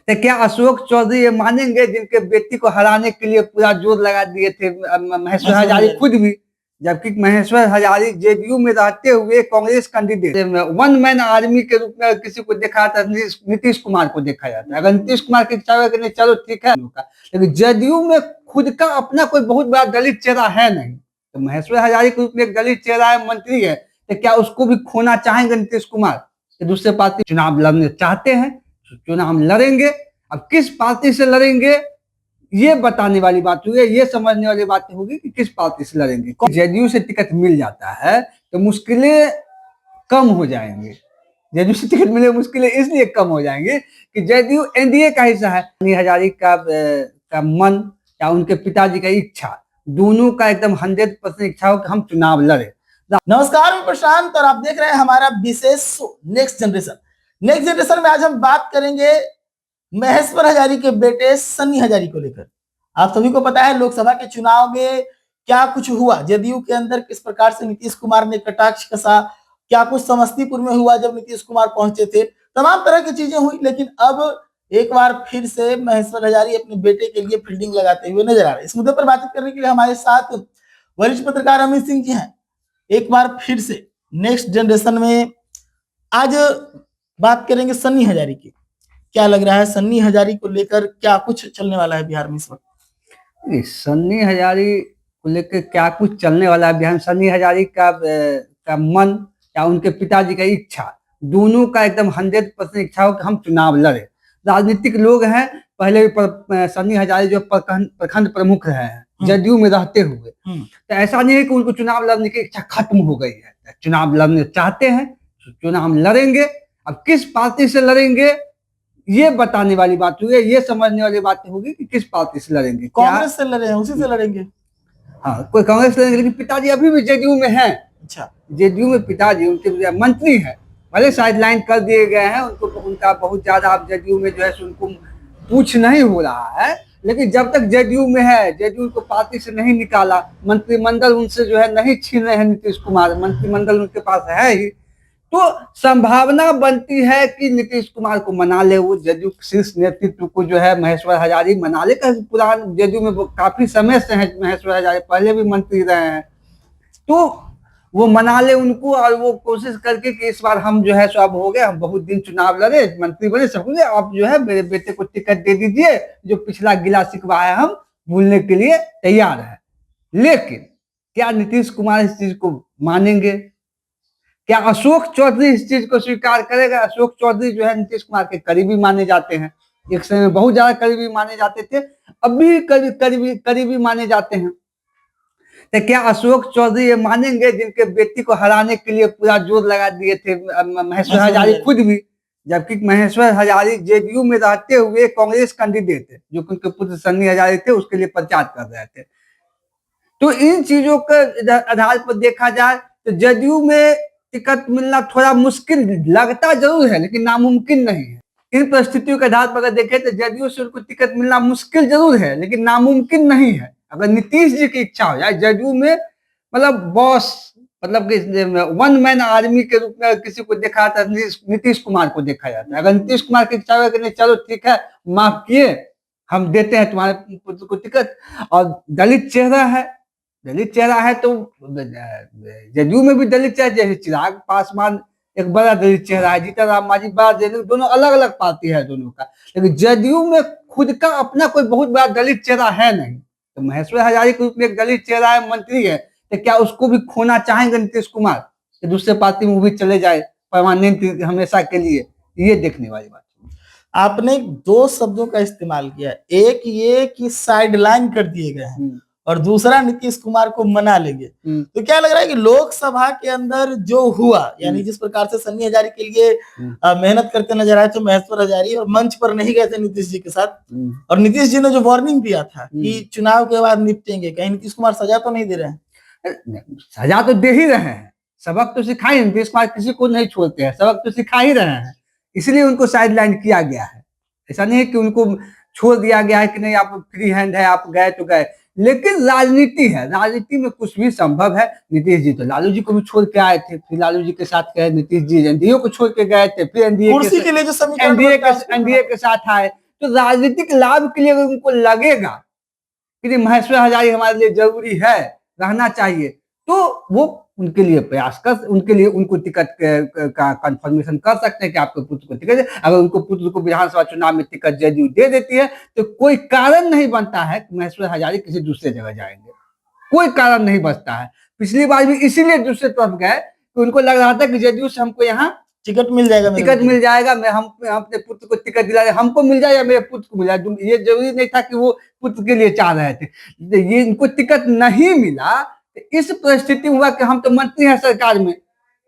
तो क्या अशोक चौधरी ये मानेंगे जिनके बेटी को हराने के लिए पूरा जोर लगा दिए थे महेश्वर हजारी खुद भी, जबकि महेश्वर हजारी जेडीयू में रहते हुए Congress candidate one man army के रूप में किसी को देखा जाता है, नीतीश कुमार को देखा जाता है। अगर नीतीश कुमार की इच्छा नहीं चलो ठीक है, लेकिन जेडीयू में खुद का अपना कोई बहुत बड़ा दलित चेहरा है नहीं। तो महेश्वर हजारी के रूप में एक दलित चेहरा है, मंत्री है, तो क्या उसको भी खोना चाहेंगे नीतीश कुमार? दूसरे पार्टी चुनाव लड़ने चाहते हैं, चुनाव लड़ेंगे। अब किस पार्टी से लड़ेंगे ये बताने वाली बात हुई है, ये समझने वाली बात होगी कि किस पार्टी से लड़ेंगे। जेडीयू से टिकट मिल जाता है तो मुश्किलें कम हो जाएंगे। जेडीयू से टिकट मिले मुश्किलें इसलिए कम हो जाएंगे कि जेडीयू एनडीए का हिस्सा है। हजारी का मन या उनके पिताजी का इच्छा, दोनों का एकदम 100% इच्छा हो कि हम चुनाव लड़े। नमस्कार, मैं प्रशांत और आप देख रहे हैं हमारा विशेष नेक्स्ट जनरेशन में आज हम बात करेंगे महेश्वर हजारी के बेटे सन्नी हजारी को लेकर। आप सभी को पता है लोकसभा के चुनाव में क्या कुछ हुआ, जेडीयू के अंदर किस प्रकार से नीतीश कुमार ने कटाक्ष कसा, क्या कुछ समस्तीपुर में हुआ जब नीतीश कुमार पहुंचे थे, तमाम तरह की चीजें हुई। लेकिन अब एक बार फिर से महेश्वर हजारी अपने बेटे के लिए फील्डिंग लगाते हुए नजर आ रहे हैं। इस मुद्दे पर बातचीत करने के लिए हमारे साथ वरिष्ठ पत्रकार अमित सिंह जी हैं। एक बार फिर से नेक्स्ट जनरेशन में आज बात करेंगे सन्नी हजारी की। क्या लग रहा है सन्नी हजारी को लेकर क्या कुछ चलने वाला है बिहार में इस वक्त? सन्नी हजारी को लेकर क्या कुछ चलने वाला है बिहार में? सन्नी हजारी का मन या उनके पिताजी का इच्छा, दोनों का एकदम 100% इच्छा हो कि हम चुनाव लड़े। राजनीतिक लोग हैं, पहले भी सन्नी हजारी जो प्रखंड प्रमुख रहे हैं जेडीयू में रहते हुए, तो ऐसा नहीं है कि उनको चुनाव लड़ने की इच्छा खत्म हो गई है। चुनाव लड़ने चाहते हैं, चुनाव लड़ेंगे। अब किस पार्टी से लड़ेंगे ये बताने वाली बात हुई है, ये समझने वाली बात होगी कि किस पार्टी से लड़ेंगे। कांग्रेस से लड़े हैं, उसी से लड़ेंगे। हाँ, कोई कांग्रेस लड़ेंगे, लेकिन पिताजी अभी भी जेडीयू में हैं। अच्छा, जेडीयू में पिताजी उनके मंत्री हैं, भले साइडलाइन कर दिए गए हैं उनको, उनका बहुत ज्यादा अब जेडीयू में जो है उनको पूछ नहीं हो रहा है, लेकिन जब तक जेडीयू में है, जेडीयू को पार्टी से नहीं निकाला, मंत्रिमंडल उनसे जो है नहीं छीन रहे हैं नीतीश कुमार, मंत्रिमंडल उनके पास है ही, तो संभावना बनती है कि नीतीश कुमार को मना ले, वो जेडीयू शीर्ष नेतृत्व को जो है महेश्वर हजारी मना ले। पुरान जेडीयू में काफी समय से है महेश्वर हजारी, पहले भी मंत्री रहे हैं, तो वो मना ले उनको और वो कोशिश करके कि इस बार हम जो है सो अब हो गए, हम बहुत दिन चुनाव लड़े, मंत्री बने, सब कुछ, आप जो है मेरे बेटे को टिकट दे दीजिए, जो पिछला गिला शिकवा है हम भूलने के लिए तैयार है। लेकिन क्या नीतीश कुमार इस चीज को मानेंगे? क्या अशोक चौधरी इस चीज को स्वीकार करेगा? अशोक चौधरी जो है नीतीश कुमार के करीबी माने जाते हैं, एक समय में बहुत ज्यादा करीबी माने जाते थे, अब भी करीबी माने जाते हैं। तो क्या अशोक चौधरी ये मानेंगे जिनके बेटी को हराने के लिए पूरा जोर लगा दिए थे महेश्वर हजारी खुद भी, जबकि महेश्वर हजारी जेडीयू में रहते हुए कांग्रेस कैंडिडेट थे, जो उनके पुत्र सन्नी हजारी थे उसके लिए प्रचार कर रहे थे। तो इन चीजों के आधार पर देखा जाए तो जेडीयू में टिकट मिलना थोड़ा मुश्किल लगता जरूर है, लेकिन नामुमकिन नहीं है। इन परिस्थितियों के आधार पर अगर देखें तो जेडीयू से उनको टिकट मिलना मुश्किल जरूर है, लेकिन नामुमकिन नहीं है। अगर नीतीश जी की इच्छा हो जाए, जेडीयू में मतलब बॉस, मतलब कि वन मैन आर्मी के रूप में किसी को देखा जाता है, नीतीश कुमार को देखा जाता है। अगर नीतीश कुमार की इच्छा हो कि नहीं चलो ठीक है, माफ किए, हम देते हैं तुम्हारे पुत्र को टिकट, और दलित चेहरा है तो जेडीयू में भी दलित चेहरा, जैसे चिराग पासवान एक बड़ा दलित चेहरा है, जीतन राम मांझी बड़ा दलित, दोनों अलग अलग पार्टी है दोनों का, लेकिन जेडीयू में खुद का अपना कोई बहुत बड़ा दलित चेहरा है नहीं। तो महेश्वर हजारी के रूप में एक दलित चेहरा है, मंत्री है, तो क्या उसको भी खोना चाहेंगे नीतीश कुमार कि दूसरे पार्टी में वो भी चले जाए परमानेंट हमेशा के लिए? ये देखने वाली बात। आपने दो शब्दों का इस्तेमाल किया, एक ये कि साइडलाइन कर दिए गए हैं और दूसरा नीतीश कुमार को मना लेंगे। तो क्या लग रहा है कि लोकसभा के अंदर जो हुआ, यानी जिस प्रकार से सन्नी हजारी के लिए मेहनत करते नजर आए तो महेश्वर हजारी, और मंच पर नहीं गए थे नीतीश जी के साथ, और नीतीश जी ने जो वार्निंग दिया था कि चुनाव के बाद निपटेंगे, कहीं नीतीश कुमार सजा तो नहीं दे रहे हैं? सजा तो दे ही रहे हैं, सबक तो सिखा ही, नीतीश कुमार किसी को नहीं छोड़ते हैं, सबक तो सिखा ही रहे हैं, इसलिए उनको साइडलाइन किया गया है। ऐसा नहीं है कि उनको छोड़ दिया गया है कि नहीं आप फ्री हैंड है, आप गए तो गए, लेकिन राजनीति है, राजनीति में कुछ भी संभव है। नीतीश जी तो लालू जी को भी छोड़ के आए थे, फिर लालू जी के साथ गए, नीतीश जी एनडीए को छोड़ के गए थे, फिर एनडीए के साथ आए, तो राजनीतिक लाभ के लिए अगर उनको लगेगा कि महेश्वर हजारी हमारे लिए जरूरी है, रहना चाहिए, तो वो उनके लिए प्रयास कर, उनके लिए उनको टिकट का कंफर्मेशन कर सकते हैं कि आपके पुत्र को टिकट। अगर उनको पुत्र को विधानसभा चुनाव में टिकट जदयू दे देती है तो कोई कारण नहीं बनता है कि महेश्वर हजारी किसी दूसरे जगह जाएंगे, कोई कारण नहीं बचता है। पिछली बार भी इसीलिए दूसरे तरफ गए कि उनको लग रहा था कि जदयू से हमको यहाँ टिकट मिल जाएगा, मैं हम अपने पुत्र को टिकट दिला, हमको मिल जाए या मेरे पुत्र को मिल जाए, ये जरूरी नहीं था कि वो पुत्र के लिए चाह रहे थे। ये इनको टिकट नहीं मिला, इस परिस्थिति में हुआ कि हम तो मंत्री हैं सरकार में,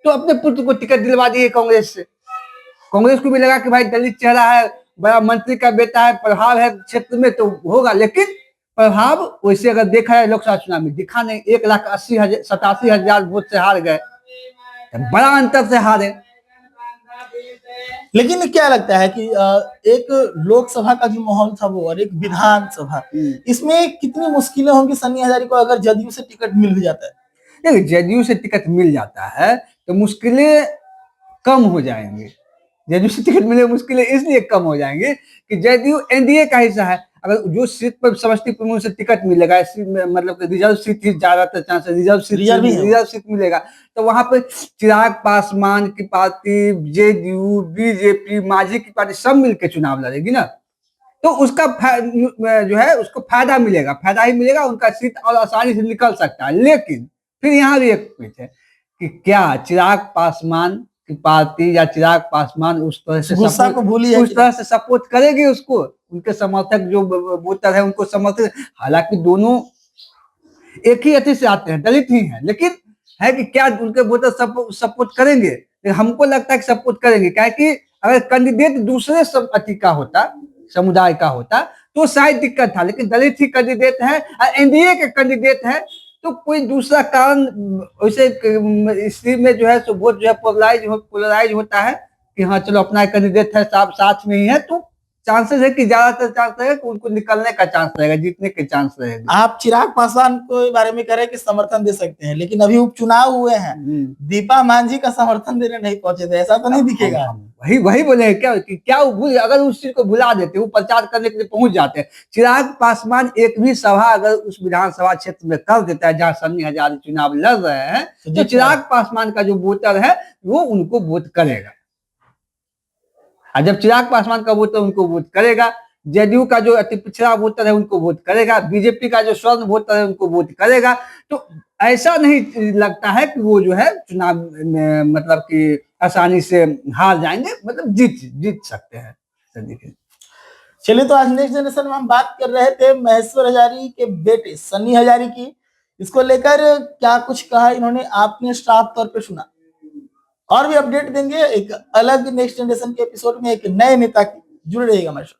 तो अपने पुत्र को टिकट दिलवा दिए कांग्रेस से। कांग्रेस को भी लगा कि भाई दलित चेहरा है, बड़ा मंत्री का बेटा है, प्रभाव है क्षेत्र में तो होगा, लेकिन प्रभाव वैसे अगर देखा है लोकसभा चुनाव में दिखा नहीं। 1,87,000 वोट से हार गए, बड़ा अंतर से हारे। लेकिन क्या लगता है कि एक लोकसभा का जो माहौल था वो और एक विधानसभा, इसमें कितनी मुश्किलें होंगी सन्नी हजारी को अगर जदयू से टिकट मिल भी जाता है? देखिए, जदयू से टिकट मिल जाता है तो मुश्किलें कम हो जाएंगी। जदयू से टिकट मिले मुश्किलें इसलिए कम हो जाएंगी कि जदयू एनडीए का हिस्सा है। अगर जो सीट पर समस्तीपुर में उसे टिकट मिलेगा, मतलब रिजर्व सीट ही ज्यादातर चांस है, रिजर्व सीट मिलेगा, तो वहां पे चिराग पासवान की पार्टी, जेडीयू, बीजेपी, मांझी की पार्टी सब मिलकर चुनाव लड़ेगी ना, तो उसका जो है उसको फायदा ही मिलेगा, उनका सीट और आसानी से निकल सकता है। लेकिन फिर यहाँ भी एक पॉइंट है कि क्या चिराग पासवान की पार्टी या चिराग पासवान उस तरह से सपोर्ट करेगी उसको, उनके समर्थक जो वोटर है उनको समर्थक, हालांकि दोनों एक ही अति से आते हैं, दलित ही हैं, लेकिन है कि क्या उनके वोटर सपोर्ट करेंगे? हमको लगता है कि सपोर्ट करेंगे, क्योंकि अगर कैंडिडेट दूसरे अति का होता, समुदाय का होता, तो शायद दिक्कत था, लेकिन दलित ही कैंडिडेट है और एनडीए के कैंडिडेट है, तो कोई दूसरा कारण वैसे इसी में जो है सो वोट जो है पोलराइज होता है कि हाँ चलो अपना कैंडिडेट है, साथ में ही है, तो चांसेस है कि ज्यादातर चांस रहेगा कि उनको निकलने का चांस रहेगा, जीतने के चांस रहेगा। आप चिराग पासवान को बारे में कह रहे हैं कि समर्थन दे सकते हैं, लेकिन अभी उपचुनाव हुए हैं, दीपा मांझी का समर्थन देने नहीं पहुंचे थे, ऐसा तो नहीं दिखेगा? वही बोले क्या अगर उस चीज को भुला देते, वो प्रचार करने के लिए पहुंच जाते हैं। चिराग पासवान एक भी सभा अगर उस विधानसभा क्षेत्र में कर देता है जहां सन्नी हजारी चुनाव लड़ रहे हैं, तो चिराग पासवान का जो वोटर है वो उनको वोट करेगा। और जब चिराग पासवान का वोटर उनको वोट करेगा, जेडीयू का जो अति पिछड़ा वोटर है उनको वोट करेगा, बीजेपी का जो स्वर्ण वोटर है उनको वोट करेगा, तो ऐसा नहीं लगता है कि वो जो है चुनाव में मतलब कि आसानी से हार जाएंगे, मतलब जीत सकते हैं। चलिए, तो आज नेक्स्ट जनरेशन में हम बात कर रहे थे महेश्वर हजारी के बेटे सन्नी हजारी की। इसको लेकर क्या कुछ कहा इन्होंने, आपने साफ तौर पे सुना। और भी अपडेट देंगे एक अलग नेक्स्ट जनरेशन के एपिसोड में एक नए नेता की। जुड़े रहिएगा हमारे साथ।